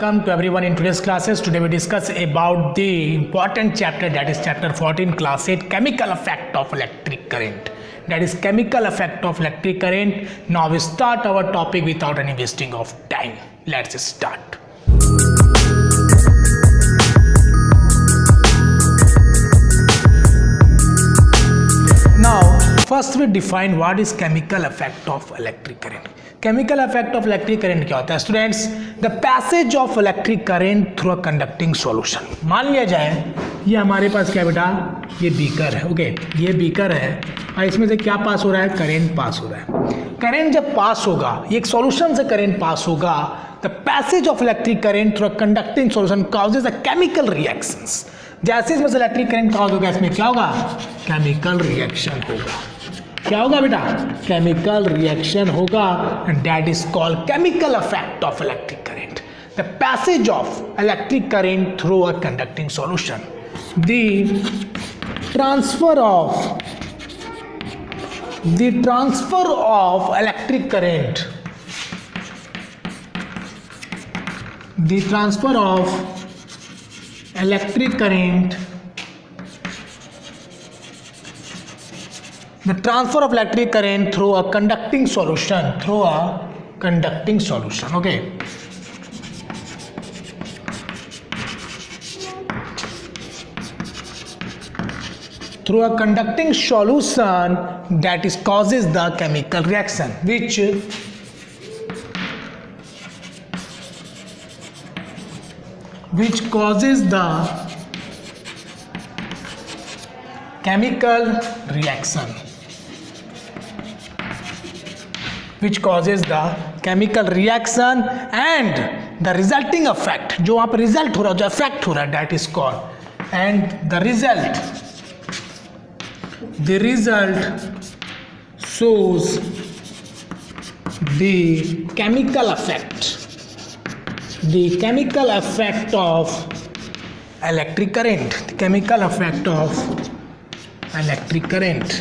Welcome to everyone in today's classes. Today we discuss about the important chapter, that is chapter 14, class 8, chemical effect of electric current. That is chemical effect of electric current. Now we start our topic without any wasting of time. Let's start. Now first we define what is chemical effect of electric current. Chemical effect of electric current क्या होता है students? The passage of electric current through a conducting solution. मान लिया जाए ये हमारे पास क्या बेटा, ये बीकर है. ओके, ये बीकर है और इसमें से क्या पास हो रहा है? करंट पास हो रहा है. करंट जब पास होगा, ये एक सॉल्यूशन से करंट पास होगा, the passage of electric current through a conducting solution causes a chemical reactions. जैसे इसमें से इलेक्ट्रिक करंट कॉज होगा, इसमें क्या होगा? केमिकल रिएक्शन होगा. क्या होगा बेटा? केमिकल रिएक्शन होगा. And that is called chemical effect of electric current. The passage of electric current through a conducting solution. The transfer of electric current. The transfer of electric current. The transfer of electric current through a conducting solution. Okay. Through a conducting solution that is causes the chemical reaction, which causes the chemical reaction. Which causes the chemical reaction and the resulting effect. जो वहाँ पर result हो रहा है, जो effect हो रहा है, that is called. And the result shows the chemical effect. The chemical effect of electric current. The chemical effect of electric current.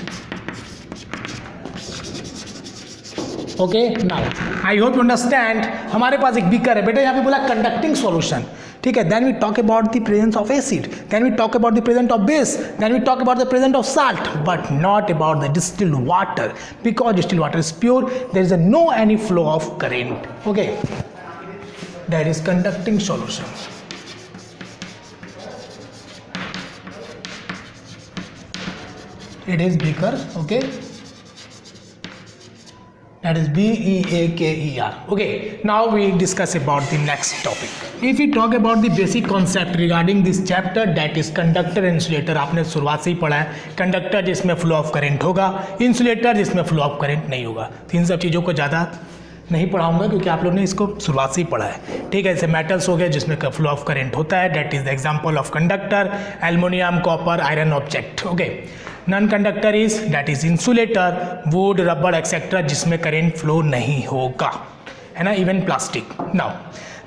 Okay, now I hope you understand. हमारे पास एक बीकर है बेटा, यहाँ पे बोला कंडक्टिंग सॉल्यूशन. ठीक है, then we talk about the presence of acid, then we talk about the presence of base, then we talk about the presence of salt, but not about the distilled water, because distilled water is pure, there is no any flow of current. Okay, that is conducting solution. It is beaker. Okay, that is BEAKER. Okay, now we discuss about the next topic. If we talk about the basic concept regarding this chapter, that is conductor and insulator. आपने शुरुआत से ही पढ़ा है. Conductor जिसमें flow of current होगा, insulator जिसमें flow of current नहीं होगा. इन सब चीज़ों को ज़्यादा नहीं पढ़ाऊंगा क्योंकि आप लोगों ने इसको शुरुआत से ही पढ़ा है. ठीक है, जैसे मेटल्स हो गए जिसमें फ्लो ऑफ करंट होता है, that is the example of conductor, aluminium, copper, iron object. Okay, non conductor is that is insulator, would, rubber etcetera जिसमें करंट फ्लो नहीं होगा, है ना, even plastic. Now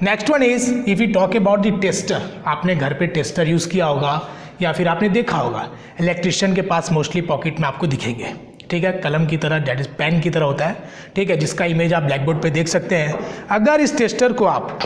next one is if you talk about the tester. आपने घर पे tester use किया होगा या फिर आपने देखा होगा, इलेक्ट्रिशियन के पास मोस्टली पॉकेट में आपको दिखेंगे. ठीक है, कलम की तरह, डेट इज पेन की तरह होता है. ठीक है, जिसका इमेज आप ब्लैक बोर्ड पे देख सकते हैं. अगर इस टेस्टर को आप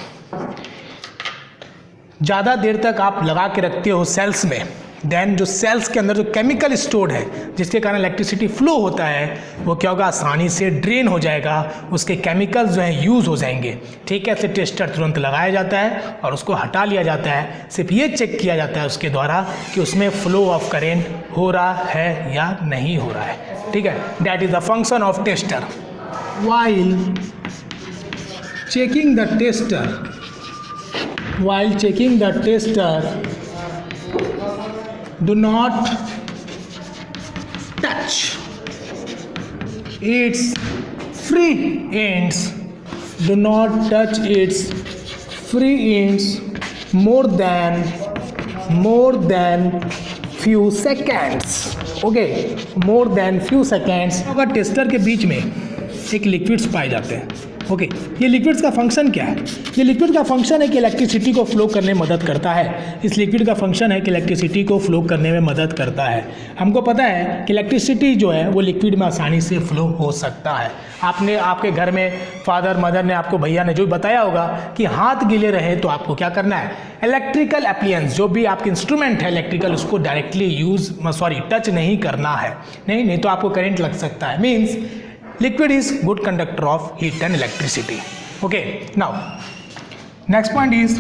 ज़्यादा देर तक आप लगा के रखते हो सेल्स में, देन जो सेल्स के अंदर जो केमिकल स्टोर्ड है जिसके कारण इलेक्ट्रिसिटी फ्लो होता है, वो क्या होगा? आसानी से ड्रेन हो जाएगा, उसके केमिकल्स जो हैं यूज़ हो जाएंगे. ठीक है, ऐसे टेस्टर तुरंत लगाया जाता है और उसको हटा लिया जाता है. सिर्फ ये चेक किया जाता है उसके द्वारा कि उसमें फ्लो ऑफ करेंट हो रहा है या नहीं हो रहा है. ठीक है, that is the function of tester. while checking the tester, do not touch its free ends. Do not touch its free ends more than few seconds. Okay, more than few seconds. अगर tester के बीच में एक liquids पाए जाते हैं, okay, ये liquids का function क्या है? ये लिक्विड का फंक्शन है कि इलेक्ट्रिसिटी को फ्लो करने में मदद करता है। इस लिक्विड का फंक्शन है कि इलेक्ट्रिसिटी को फ्लो करने में मदद करता है। हमको पता है कि इलेक्ट्रिसिटी जो है वो लिक्विड में आसानी से फ्लो हो सकता है। आपने आपके घर में फादर मदर ने आपको भैया ने जो बताया होगा कि हाथ गीले रहे तो आपको क्या करना है, इलेक्ट्रिकल एप्लियंस जो भी आपके इंस्ट्रूमेंट है इलेक्ट्रिकल उसको डायरेक्टली टच नहीं करना है, नहीं तो आपको करंट लग सकता है। Means liquid is good conductor of heat and electricity. Okay, now next point is,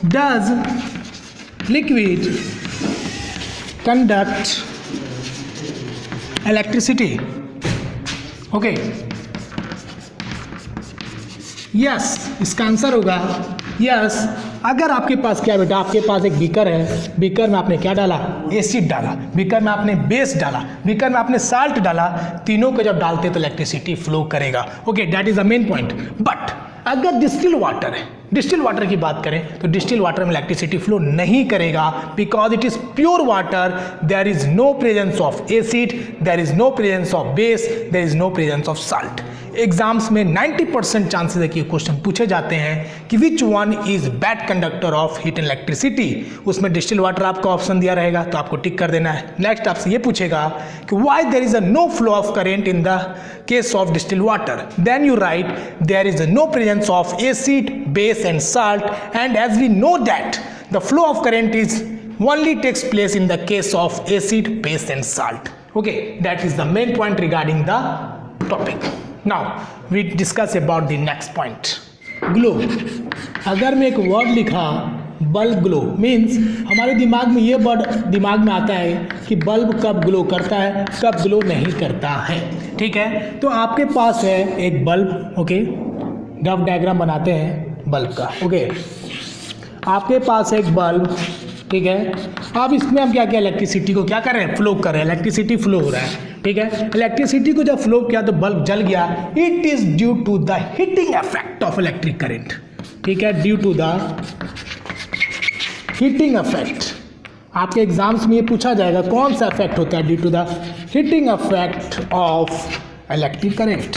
does liquid conduct electricity? Okay, yes, इसका आंसर होगा यस। अगर आपके पास क्या बेटा, आपके पास एक बीकर है, बीकर में आपने क्या डाला, एसिड डाला, बीकर में आपने बेस डाला, बीकर में आपने साल्ट डाला, तीनों को जब डालते तो इलेक्ट्रिसिटी फ्लो करेगा। Okay, that is the main point. But अगर डिस्टिल वाटर है, डिस्टिल वाटर की बात करें तो डिस्टिल वाटर में इलेक्ट्रिसिटी फ्लो नहीं करेगा because it is pure water. There is no presence of acid, there is no presence of base, there is no presence of salt. Exams में 90% chances है कि क्वेश्चन पूछे जाते हैं कि which one is bad conductor of heat and electricity. उसमें distil water आपका option दिया रहेगा तो आपको टिक कर देना है। नेक्स्ट आपसे ये पूछेगा कि why there is a no flow of current in the case of distil water, then you write there is a no presence of acid, base and salt, and as we know that the flow of current is only takes place in the case of acid, base and salt. Okay, that is the main point regarding the topic. Now we discuss about the next point, glow. अगर मैं एक word लिखा bulb glow, means हमारे दिमाग में ये word दिमाग में आता है कि बल्ब कब ग्लो करता है, कब ग्लो नहीं करता है। ठीक है, तो आपके पास है एक बल्ब, ओके, रफ डायग्राम बनाते हैं बल्ब का। ओके, आपके पास एक बल्ब, ठीक है, अब इसमें हम क्या किया, इलेक्ट्रिसिटी को क्या कर रहे हैं, फ्लो कर रहे हैं, इलेक्ट्रिसिटी फ्लो हो रहा है। ठीक है, इलेक्ट्रिसिटी को जब फ्लो किया तो बल्ब जल गया। It is due to the heating effect of electric current. ठीक है, due to the heating effect. आपके एग्जाम्स में ये पूछा जाएगा कौन सा इफेक्ट होता है, due to the heating effect of electric current.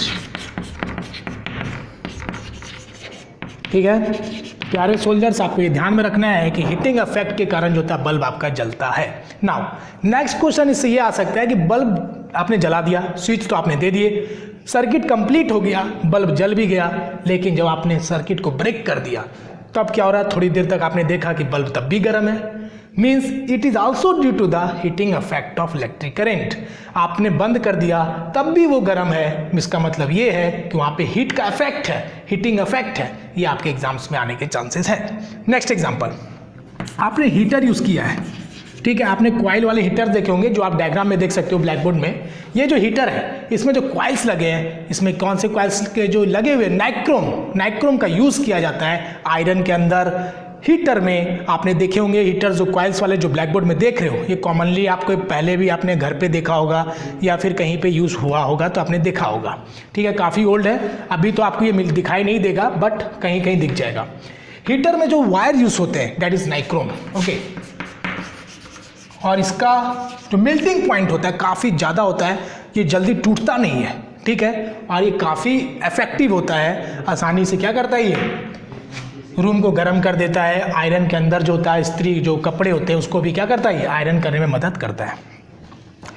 ठीक है, प्यारे सोल्जर्स, आपको ये ध्यान में रखना है कि हीटिंग इफेक्ट के कारण जो होता है बल्ब आपका जलता है। नाउ नेक्स्ट क्वेश्चन इससे ये आ सकता है कि बल्ब आपने जला दिया, स्विच तो आपने दे दिए, सर्किट कंप्लीट हो गया, बल्ब जल भी गया, लेकिन जब आपने सर्किट को ब्रेक कर दिया तब क्या हो रहा है, थोड़ी देर तक आपने देखा कि बल्ब तब भी गर्म है। Means it is also due to the heating effect of electric current. आपने बंद कर दिया तब भी वो गर्म है, इसका मतलब ये है कि वहाँ पे हीट का इफेक्ट है, हीटिंग इफेक्ट है। ये आपके एग्जाम्स में आने के चांसेस है। नेक्स्ट एग्जांपल, आपने हीटर यूज़ किया है, ठीक है, आपने कॉइल वाले हीटर देखे होंगे जो आप डायग्राम में देख सकते हो ब्लैक बोर्ड में। ये जो हीटर है इसमें जो कॉइल्स लगे हैं, इसमें कौन से कॉइल्स के जो लगे हुए, नाइक्रोम का यूज़ किया जाता है आयरन के अंदर। हीटर में आपने देखे होंगे हीटर जो कॉइल्स वाले जो ब्लैक बोर्ड में देख रहे हो, ये कॉमनली आपको पहले भी आपने घर पे देखा होगा या फिर कहीं पे यूज़ हुआ होगा तो आपने देखा होगा। ठीक है, काफ़ी ओल्ड है, अभी तो आपको ये दिखाई नहीं देगा बट कहीं कहीं दिख जाएगा। हीटर में जो वायर यूज़ होते हैं दैट इज़ नाइक्रोम। ओके, और इसका जो मेल्टिंग पॉइंट होता है काफ़ी ज़्यादा होता है, ये जल्दी टूटता नहीं है। ठीक है, और ये काफ़ी इफेक्टिव होता है, आसानी से क्या करता है, ये रूम को गर्म कर देता है। आयरन के अंदर जो होता है, इस्त्री जो कपड़े होते हैं उसको भी क्या करता है, ये आयरन करने में मदद करता है।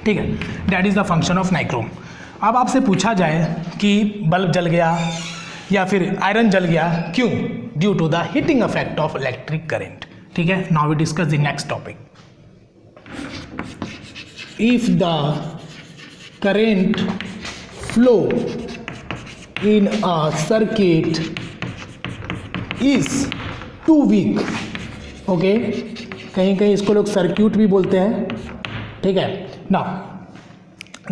ठीक है, that is the function of nichrome. अब आपसे पूछा जाए कि बल्ब जल गया या फिर आयरन जल गया, क्यों? Due to the heating effect of electric current. ठीक है, now we discuss the next topic. If the current flow in a circuit is too weak, okay, कहीं कहीं इसको लोग सर्क्यूट भी बोलते हैं। ठीक है, now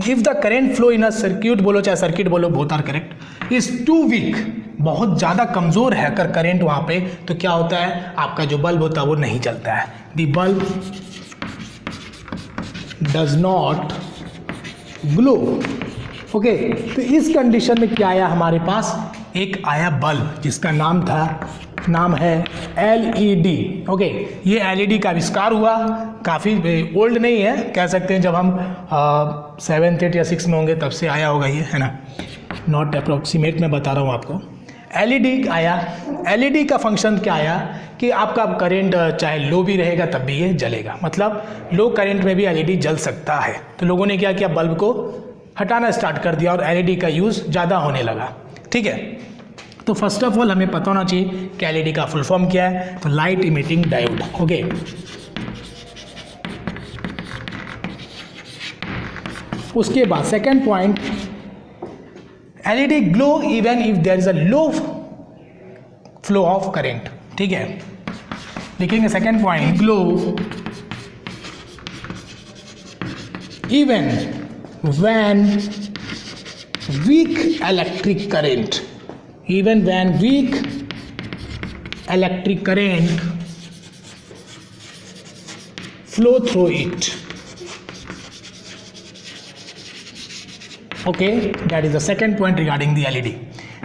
if the current flow in a circuit बोलो चाहे सर्किट बोलो, both are correct, is too weak, बहुत ज़्यादा कमज़ोर है अगर करंट वहाँ पे, तो क्या होता है, आपका जो बल्ब होता है वो नहीं चलता है। The bulb does not glow। Okay, तो इस कंडीशन में क्या आया हमारे पास, एक आया बल्ब जिसका नाम था नाम है LED। ओके, ये LED का आविष्कार हुआ, काफ़ी ओल्ड नहीं है, कह सकते हैं जब हम 7th 8th या 6th में होंगे तब से आया होगा ये, है ना, नॉट अप्रोक्सीमेट मैं बता रहा हूँ आपको। LED आया, LED का फंक्शन क्या आया कि आपका करेंट चाहे लो भी रहेगा तब भी ये जलेगा, मतलब लो करंट में भी LED जल सकता है। तो लोगों ने क्या किया, बल्ब को हटाना स्टार्ट कर दिया और LED का यूज़ ज़्यादा होने लगा। ठीक है, तो फर्स्ट ऑफ ऑल हमें पता होना चाहिए कि LED का फुल फॉर्म क्या है, तो लाइट इमिटिंग डायोड। ओके, उसके बाद second point, LED glow even if there is a low flow of current. ठीक है, लिखेंगे second point, glow even when weak electric current, even when weak electric current flow through it. Okay, that is the second point regarding the LED.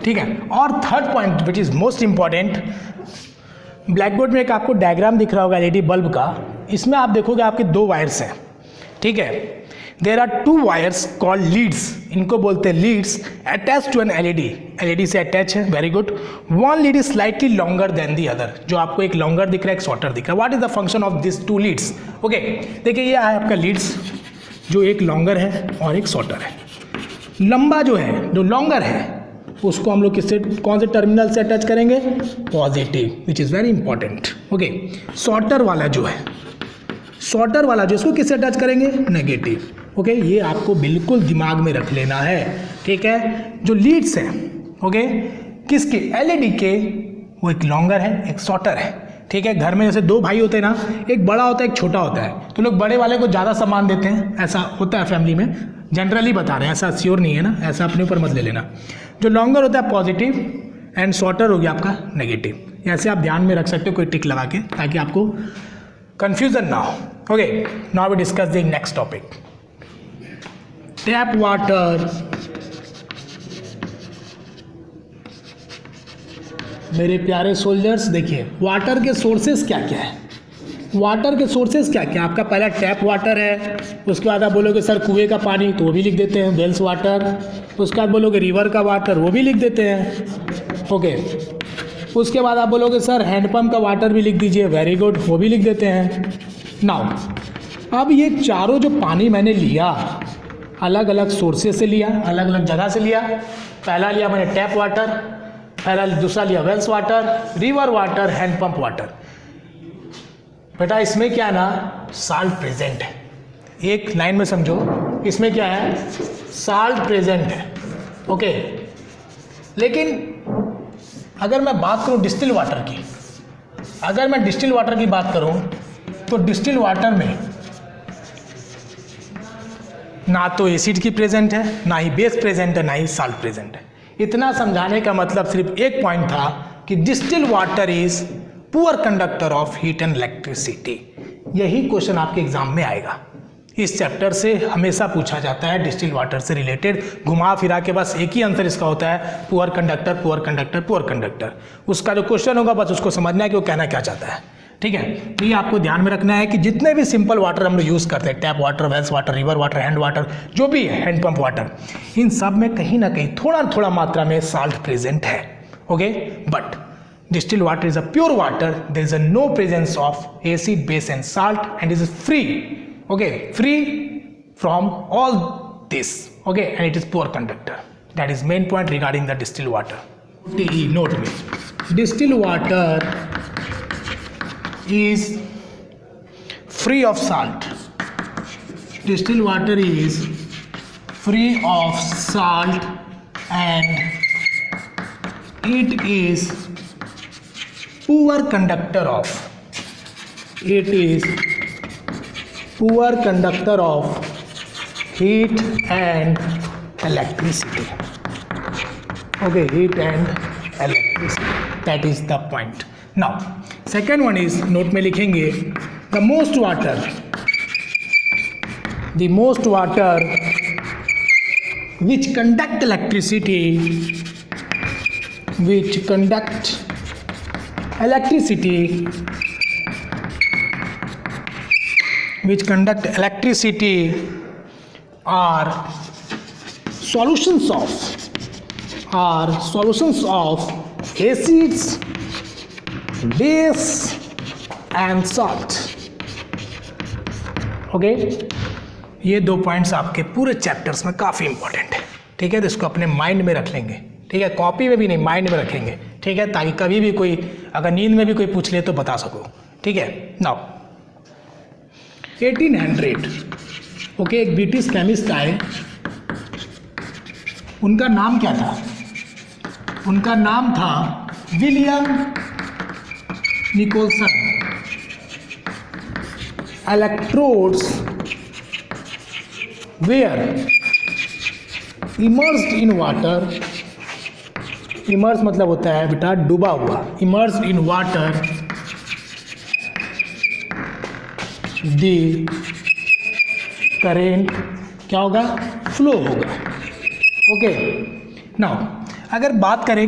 ठीक है, और third point which is most important, black board में एक आपको diagram दिख रहा होगा LED bulb का, इसमें आप देखोगे आपके दो वायर्स हैं। ठीक है, there are two wires called leads, इनको बोलते हैं leads, attach to an LED से अटैच है। Very good, one lead is slightly longer than the other, जो आपको एक लॉन्गर दिख रहा है, एक शॉर्टर दिख रहा है। What is the function of this two leads? Okay, देखिए ये है आपका लीड्स, जो एक लॉन्गर है और एक शॉर्टर है। लंबा जो है, जो लॉन्गर है, उसको हम लोग किससे, कौन से टर्मिनल से अटैच करेंगे? Positive, which is very important. Okay, shorter वाला जो है, शॉर्टर वाला जो, इसको किससे अटैच करेंगे? नेगेटिव। ओके, ये आपको बिल्कुल दिमाग में रख लेना है। ठीक है, जो लीड्स हैं, ओके, किसके? LED के, वो एक लॉन्गर है, एक शॉर्टर है। ठीक है, घर में जैसे दो भाई होते हैं ना, एक बड़ा होता है एक छोटा होता है, तो लोग बड़े वाले को ज़्यादा सामान देते हैं, ऐसा होता है फैमिली में, जनरली बता रहे हैं, ऐसा श्योर नहीं है ना, ऐसा अपने ऊपर मत ले लेना। जो लॉन्गर होता है पॉजिटिव एंड शॉर्टर हो गया आपका नेगेटिव। ऐसे आप ध्यान में रख सकते हो कोई टिक लगा के, ताकि आपको कंफ्यूजन ना हो। Okay, now we discuss the next topic, tap water. मेरे प्यारे सोल्जर्स, देखिए वाटर के सोर्सेस क्या क्या है। वाटर के सोर्सेस क्या क्या? आपका पहला टैप वाटर है, उसके बाद आप बोलोगे सर कुएं का पानी, तो वो भी लिख देते हैं, वेल्स वाटर। उसके बाद बोलोगे रिवर का वाटर, वो भी लिख देते हैं। ओके, उसके बाद आप बोलोगे सर हैंडपम्प का वाटर भी लिख दीजिए, वेरी गुड, वो भी लिख देते हैं। नाउ अब ये चारों जो पानी मैंने लिया, अलग अलग सोर्सेस से लिया, अलग अलग जगह से लिया। पहला लिया मैंने टैप वाटर, पहला दूसरा लिया wells water, river water, handpump water. बेटा इसमें क्या है ना, साल्ट प्रेजेंट है। एक लाइन में समझो, इसमें क्या है, साल्ट प्रेजेंट है। ओके, लेकिन अगर मैं बात करूं डिस्टिल वाटर की, अगर मैं डिस्टिल वाटर की बात करूं, तो डिस्टिल वाटर में ना तो एसिड की प्रेजेंट है, ना ही बेस प्रेजेंट है, ना ही साल्ट प्रेजेंट है। इतना समझाने का मतलब सिर्फ एक पॉइंट था कि distil water is poor conductor of heat and electricity. यही क्वेश्चन आपके एग्जाम में आएगा। इस चैप्टर से हमेशा पूछा जाता है डिस्टिल वाटर से रिलेटेड, घुमा फिरा के बस एक ही आंसर इसका होता है, poor conductor, poor conductor, poor conductor. उसका जो क्वेश्चन होगा बस उसको समझना है कि वो कहना क्या चाहता है। ठीक है, तो ये आपको ध्यान में रखना है कि जितने भी सिंपल वाटर हम लोग यूज़ करते हैं, tap water, wells water, river water, hand water, जो भी है, हैंड पंप वाटर, इन सब में कहीं ना कहीं थोड़ा थोड़ा मात्रा में साल्ट प्रेजेंट है। Okay, but distilled water is a pure water, there is a no presence of acid, base and salt, and is free, okay, free from all this, okay, and it is poor conductor. That is main point regarding the distilled water. Note me, distilled water is free of salt. Distilled water is free of salt and it is poor conductor of, it is poor conductor of heat and electricity. Okay, heat and electricity, that is the point. Now second one is, note में लिखेंगे the most water which conduct electricity electricity which conduct electricity are solutions of acids, base and salt. Okay, ये 2 points आपके पूरे chapters में काफ़ी important है, ठीक है। तो इसको अपने माइंड में रख लेंगे, ठीक है, कॉपी में भी नहीं, माइंड में रखेंगे, ठीक है, ताकि कभी भी कोई अगर नींद में भी कोई पूछ ले तो बता सको, ठीक है। नाउ 1800, ओके, एक ब्रिटिश केमिस्ट आए, उनका नाम क्या था? उनका नाम था William Nicholson. Electrodes were immersed in water, immerse मतलब होता है बेटा डूबा हुआ, immersed in water, the current क्या होगा? फ्लो होगा। ओके, नाउ अगर बात करें,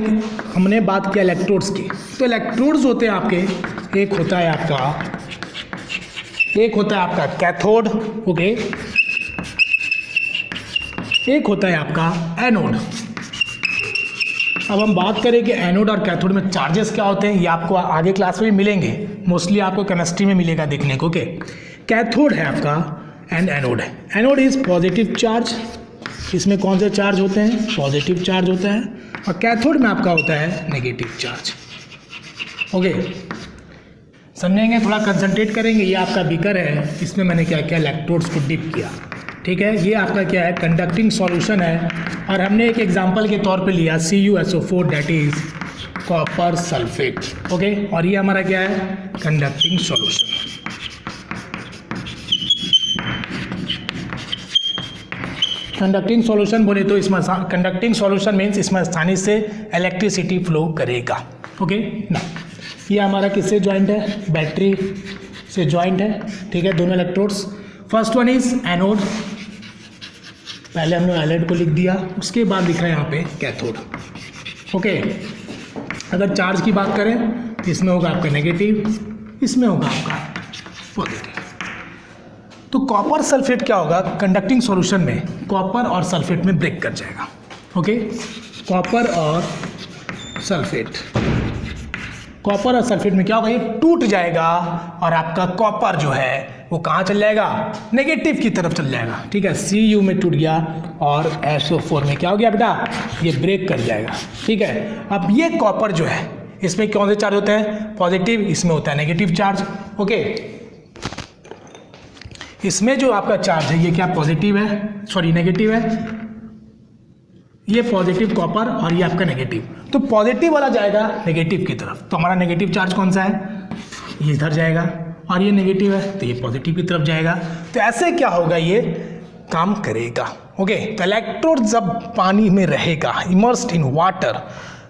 हमने बात किया इलेक्ट्रोड्स की, तो इलेक्ट्रोड्स होते हैं आपके, एक होता है आपका कैथोड, ओके, एक होता है आपका एनोड। अब हम बात करें कि एनोड और कैथोड में चार्जेस क्या होते हैं, ये आपको आगे क्लास में भी मिलेंगे, मोस्टली आपको केमिस्ट्री में मिलेगा देखने को। ओके, कैथोड है आपका एंड एनोड है। एनोड इज पॉजिटिव चार्ज, इसमें कौन से चार्ज होते हैं? पॉजिटिव चार्ज होता है, और कैथोड में आपका होता है नेगेटिव चार्ज। ओके, समझेंगे, थोड़ा कंसंट्रेट करेंगे। ये आपका बीकर है, इसमें मैंने क्या किया? इलेक्ट्रोड्स को डिप किया, ठीक है। ये आपका क्या है? कंडक्टिंग सॉल्यूशन है, और हमने एक एग्जांपल के तौर पे लिया CuSO4 that is copper sulphate, okay, और ये हमारा क्या है? Conducting solution. कंडक्टिंग सॉल्यूशन बोले तो इसमें कंडक्टिंग सॉल्यूशन मीन्स इसमें आसानी से इलेक्ट्रिसिटी फ्लो करेगा। ओके, ना ये हमारा किससे जॉइंट है? बैटरी से जॉइंट है, ठीक है, दोनों electrodes. First one is anode, पहले हमने एनोड को लिख दिया, उसके बाद लिखा है यहाँ पे कैथोड। ओके, अगर चार्ज की बात करें तो इसमें होगा आपका नेगेटिव, इसमें होगा आपका पॉजिटिव। तो कॉपर सल्फेट क्या होगा? कंडक्टिंग सॉल्यूशन में कॉपर और सल्फेट में ब्रेक कर जाएगा। ओके, कॉपर और सल्फेट में क्या होगा? ये टूट जाएगा, और आपका कॉपर जो है वो कहाँ चल जाएगा? नेगेटिव की तरफ चल जाएगा, ठीक है। Cu में टूट गया, और SO4 में क्या हो गया बेटा? ये ब्रेक कर जाएगा, ठीक है। अब ये कॉपर जो है, इसमें कौन से चार्ज होते हैं? पॉजिटिव, इसमें होता है नेगेटिव चार्ज। ओके, इसमें जो आपका चार्ज है ये क्या? पॉजिटिव है, सॉरी नेगेटिव है, ये पॉजिटिव कॉपर और ये आपका नेगेटिव। तो पॉजिटिव वाला जाएगा नेगेटिव की तरफ, तो हमारा नेगेटिव चार्ज कौन सा है? ये इधर जाएगा, और ये नेगेटिव है तो ये पॉजिटिव की तरफ जाएगा। तो ऐसे क्या होगा? ये काम करेगा। ओके, तो इलेक्ट्रोड जब पानी में रहेगा, immersed in water,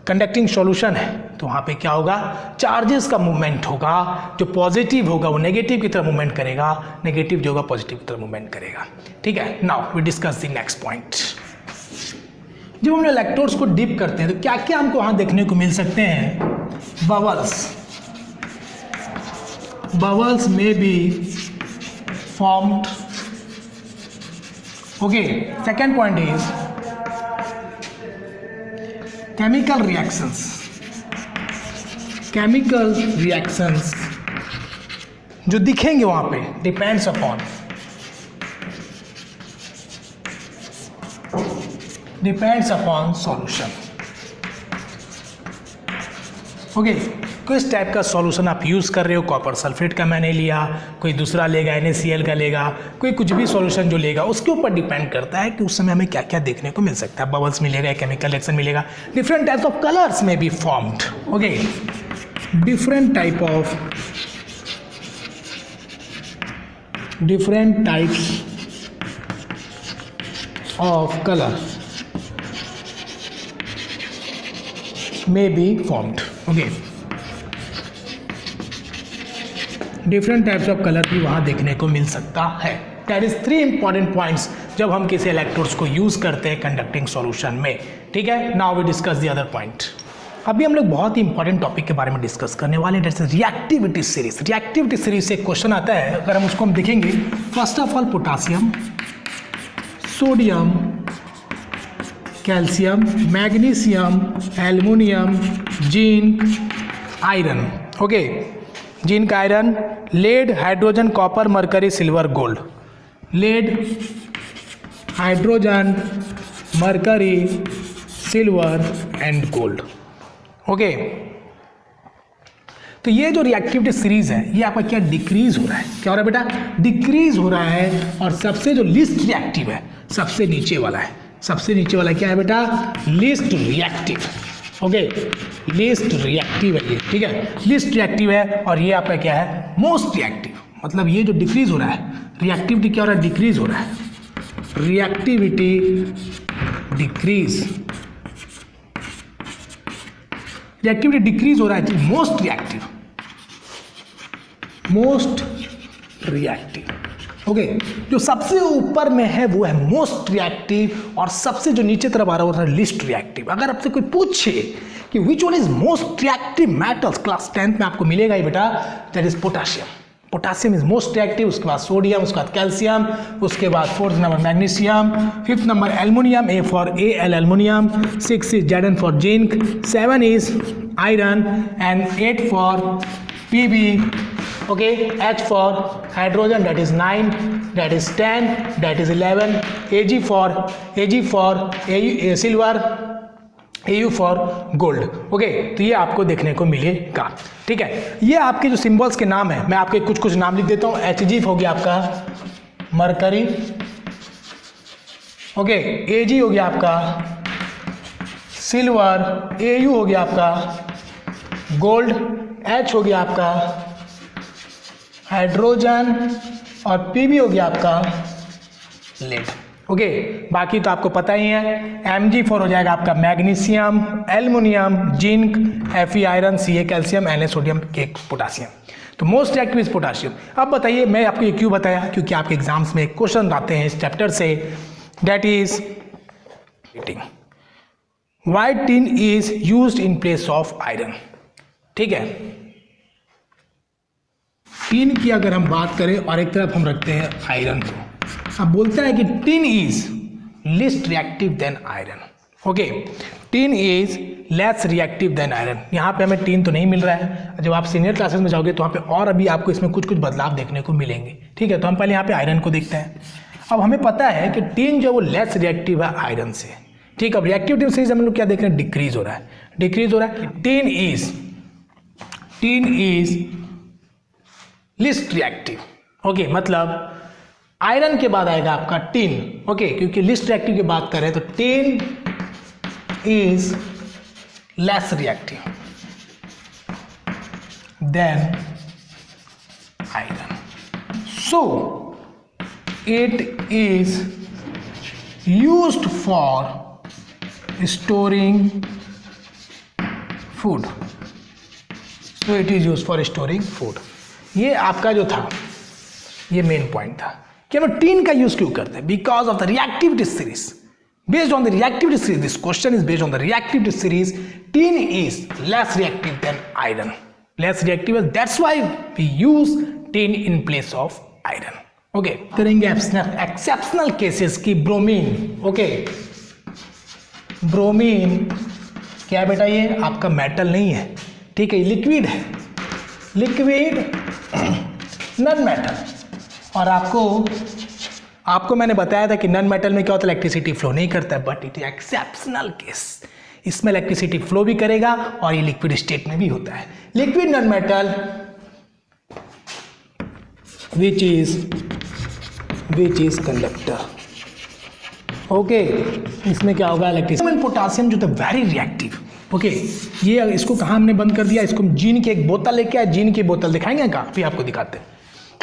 conducting solution है, तो वहाँ पे क्या होगा? चार्जेस का मूवमेंट होगा, जो पॉजिटिव होगा वो नेगेटिव की तरफ मूवमेंट करेगा, नेगेटिव जो होगा पॉजिटिव की तरफ मूवमेंट करेगा, ठीक है। Now we discuss the next point. जब हम इलेक्ट्रोड्स को डिप करते हैं तो क्या क्या हमको वहाँ देखने को मिल सकते हैं? बबल्स में be formed. Okay, second point is chemical reactions जो दिखेंगे वहां पे डिपेंड्स अपॉन सॉल्यूशन। ओके, किस टाइप का सॉल्यूशन आप यूज़ कर रहे हो? कॉपर सल्फेट का मैंने लिया, कोई दूसरा लेगा NaCl का लेगा, कोई कुछ भी सॉल्यूशन जो लेगा उसके ऊपर डिपेंड करता है कि उस समय हमें क्या क्या देखने को मिल सकता है। बबल्स मिलेगा, केमिकल रिएक्शन मिलेगा, डिफरेंट टाइप्स ऑफ कलर्स में be formed. Okay, different types of color may be formed. Okay, different types of colour भी वहाँ देखने को मिल सकता है। दैट इज 3 इंपॉर्टेंट पॉइंट्स जब हम किसी इलेक्ट्रोड्स को यूज करते हैं कंडक्टिंग सॉल्यूशन में, ठीक है। Now we discuss the other point. अभी हम लोग बहुत ही इंपॉर्टेंट टॉपिक के बारे में डिस्कस करने वाले हैं, जैसे रिएक्टिविटी सीरीज। रिएक्टिविटी सीरीज से एक क्वेश्चन आता है, अगर हम उसको देखेंगे, first of all potassium, sodium, calcium, magnesium, aluminium, zinc, iron. Okay, zinc, iron, lead, hydrogen, copper, mercury, silver, gold. Lead, hydrogen, mercury, silver and gold. Okay, तो ये जो रिएक्टिविटी सीरीज है ये आपका क्या डिक्रीज हो रहा है, क्या हो रहा है बेटा, डिक्रीज हो रहा है। और सबसे जो लिस्ट रिएक्टिव है सबसे नीचे वाला है, सबसे नीचे वाला क्या है बेटा, least reactive. Okay, least reactive है ये, ठीक है, लिस्ट रिएक्टिव है। और ये आपका क्या है, मोस्ट रिएक्टिव। मतलब ये जो डिक्रीज हो रहा है, रिएक्टिविटी क्या हो रहा है, डिक्रीज हो रहा है, रिएक्टिविटी डिक्रीज, रिएक्टिविटी डिक्रीज हो रहा है। Most reactive, most reactive. Okay, जो सबसे ऊपर में है वो है मोस्ट रिएक्टिव, और सबसे जो नीचे तरफ आ रहा है वो है लिस्ट रिएक्टिव। अगर आपसे कोई पूछे कि which one is most reactive metals, class 10th में आपको मिलेगा ही बेटा, that is potassium. Potassium is most reactive, उसके बाद सोडियम, उसके बाद कैल्शियम, उसके बाद 4th number magnesium, 5th number aluminium, A for L aluminium, 6 is Zn for zinc, 7 is iron and 8 for Pb। Okay, H for hydrogen, that is 9, that is 10, that is 11, Ag for silver, Au for gold. Okay, तो ये आपको देखने को मिलेगा, ठीक है। ये आपके जो सिंबल्स के नाम है, मैं आपके कुछ कुछ नाम लिख देता हूँ। Hg हो गया आपका मरकरी, ओके, Ag हो गया आपका सिल्वर, Au हो गया आपका गोल्ड, H हो गया आपका हाइड्रोजन, और Pb हो गया आपका लेड। ओके, बाकी तो आपको पता ही है। Mg4 हो जाएगा आपका magnesium, aluminium, zinc, Fe iron, Ca calcium, Na sodium, K potassium. तो मोस्ट रिएक्टिव इज पोटासियम। अब बताइए मैं आपको ये क्यों बताया, क्योंकि आपके एग्जाम्स में क्वेश्चन आते हैं इस चैप्टर से, that is why tin is used in place of iron. ठीक है, टिन की अगर हम बात करें और एक तरफ हम रखते हैं आयरन को, अब बोलता है कि tin is less reactive than iron. Okay, tin is less reactive than iron. यहाँ पे हमें टिन तो नहीं मिल रहा है, जब आप सीनियर क्लासेस में जाओगे तो वहाँ पे और अभी आपको इसमें कुछ कुछ बदलाव देखने को मिलेंगे। ठीक है, तो हम पहले यहाँ पे आयरन को देखते हैं। अब हमें पता है कि टिन जो वो लेस रिएक्टिव है आयरन से। ठीक, अब रिएक्टिविटी सीरीज हम लोग क्या देख रहे हैं, डिक्रीज हो रहा है, डिक्रीज हो रहा है। Tin is least reactive. Okay, मतलब आयरन के बाद आएगा आपका टिन। ओके, क्योंकि लिस्ट रिएक्टिव की बात करें तो tin is less reactive than iron, so it is used for storing food. So it is used for storing food. ये आपका जो था ये मेन पॉइंट था कि हम टिन का यूज क्यों करते हैं, because of the reactivity series. Based on the reactivity series, this question is based on the reactivity series. Tin is less reactive than iron, less reactive, that's why we use tin in place of iron. Okay, करेंगे exceptional cases की bromine. Okay, bromine क्या है बेटा, ये आपका metal नहीं है, ठीक है, लिक्विड है, लिक्विड नॉन मेटल। और आपको मैंने बताया था कि नॉन मेटल में क्या होता है, इलेक्ट्रिसिटी फ्लो नहीं करता है, but it is exceptional case, इसमें इलेक्ट्रिसिटी फ्लो भी करेगा और ये लिक्विड स्टेट में भी होता है। Liquid non metal which is conductor. Okay, इसमें क्या होगा, इलेक्ट्रिसिटी। पोटासियम जो था वेरी रिएक्टिव। ओके, ये इसको कहाँ हमने बंद कर दिया, इसको जीन की एक बोतल लेके आए, जीन की बोतल दिखाएंगे कहाँ, फिर आपको दिखाते हैं।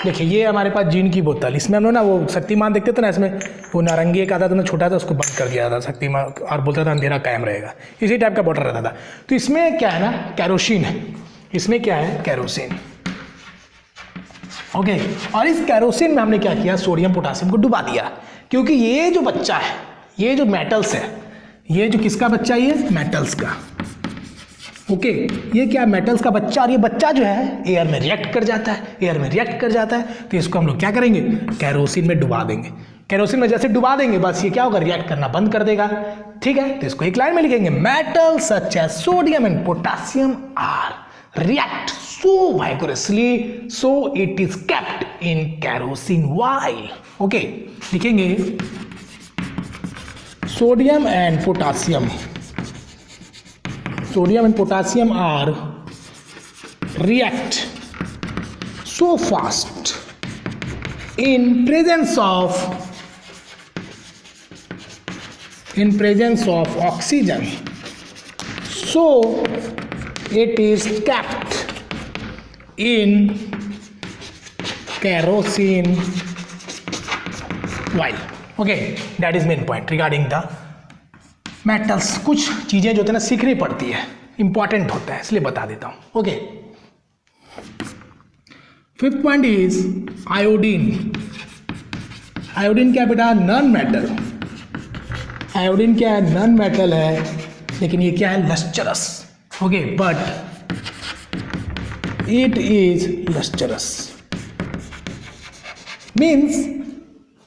देखिए ये हमारे पास जीन की बोतल, इसमें हम लोग ना वो शक्तिमान देखते थे ना, इसमें वो नारंगी एक आता था ना छोटा था, उसको बंद कर दिया था शक्तिमान, और बोलता था अंधेरा कायम रहेगा, इसी टाइप का बॉटल रहता था। तो इसमें क्या है ना, कैरोसिन है, इसमें क्या है, कैरोसिन। ओके, और इस कैरोसिन में हमने क्या किया, सोडियम पोटासियम को डुबा दिया, क्योंकि ये जो बच्चा है, ये जो मेटल्स है, ये जो किसका बच्चा है, ये मेटल्स का। ओके ये क्या मेटल्स का बच्चा, और ये बच्चा जो है एयर में रिएक्ट कर जाता है, एयर में रिएक्ट कर जाता है, तो इसको हम लोग क्या करेंगे, कैरोसिन में डुबा देंगे। कैरोसिन में जैसे डुबा देंगे बस ये क्या होगा, रिएक्ट करना बंद कर देगा। ठीक है, तो इसको एक लाइन में लिखेंगे, metals such as sodium and potassium are react so vigorously so it is kept in kerosene while, okay, लिखेंगे sodium and potassium are react so fast in presence of oxygen, so it is kept in kerosene while, okay, that is main point regarding the metals। कुछ चीजें जो होती है ना सीखनी पड़ती है, इंपॉर्टेंट होता है, इसलिए बता देता हूं। Okay, fifth point is iodine. Iodine क्या बेटा, नॉन मेटल। आयोडीन क्या है, नॉन मेटल है, लेकिन ये क्या है, lustrous. Okay, but it is lustrous, means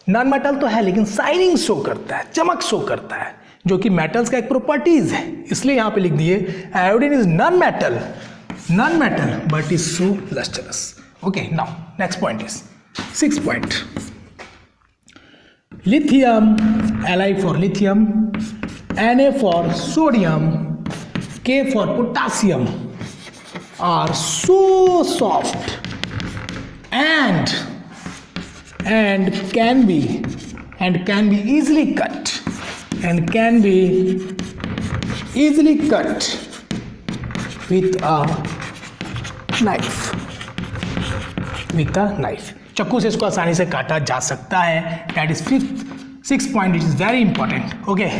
non metal तो है लेकिन शाइनिंग शो करता है, चमक शो करता है, जो कि मेटल्स का एक प्रॉपर्टीज है, इसलिए यहां पे लिख दिए iodine is non metal but is so lustrous. Okay, now next point is 6th point, lithium, Li for lithium, Na for sodium, K for potassium are so soft and can be easily cut with a knife, चाकू से इसको आसानी से काटा जा सकता है। that is 6th point, which is very important। okay,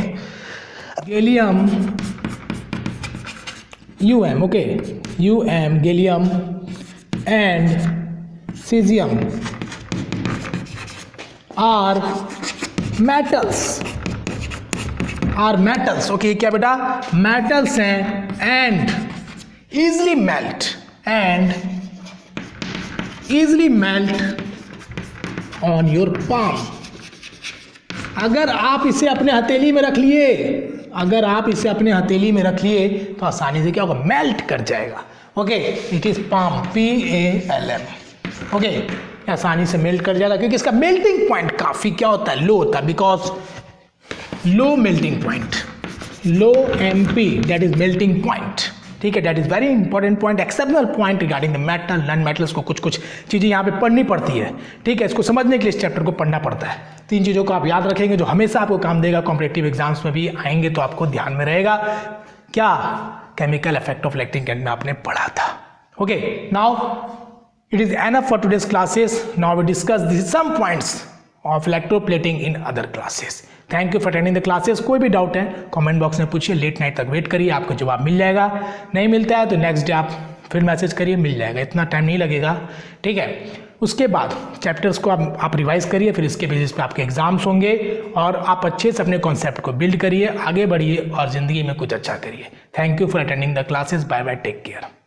gallium UM, okay, UM, gallium and cesium are metals, okay, क्या बेटा, metals हैं and easily melt on your palm। अगर आप इसे अपने हथेली में रख लिए, तो आसानी से क्या होगा, मेल्ट कर जाएगा। Okay, it is palm, PALM। Okay, आसानी से मेल्ट कर जाएगा क्योंकि इसका मेल्टिंग पॉइंट काफी क्या होता है, लो होता है, because low melting point, low MP, that is melting point. ठीक है, that is very important point, exceptional point regarding the metal, non metals को कुछ चीजें यहाँ पे पढ़नी पड़ती है। ठीक है, इसको समझने के लिए इस चैप्टर को पढ़ना पड़ता है। 3 चीज़ों को आप याद रखेंगे जो हमेशा आपको काम देगा, कॉम्पिटिटिव एग्जाम्स में भी आएंगे तो आपको ध्यान में रहेगा। क्या, chemical effect of electric current में आपने पढ़ा था। Okay, now it is enough for today's classes. Now we discuss this some points of electroplating in other classes. Thank you for attending the classes. कोई भी डाउट है comment box में पूछिए, late night तक वेट करिए, आपको जवाब मिल जाएगा। नहीं मिलता है तो नेक्स्ट डे आप फिर मैसेज करिए, मिल जाएगा, इतना टाइम नहीं लगेगा। ठीक है, उसके बाद चैप्टर्स को आप रिवाइज करिए, फिर इसके बेसिस पे आपके एग्जाम्स होंगे और आप अच्छे से अपने कॉन्सेप्ट को बिल्ड करिए, आगे बढ़िए और ज़िंदगी में कुछ अच्छा करिए। Thank you for attending the classes. Bye bye, take care.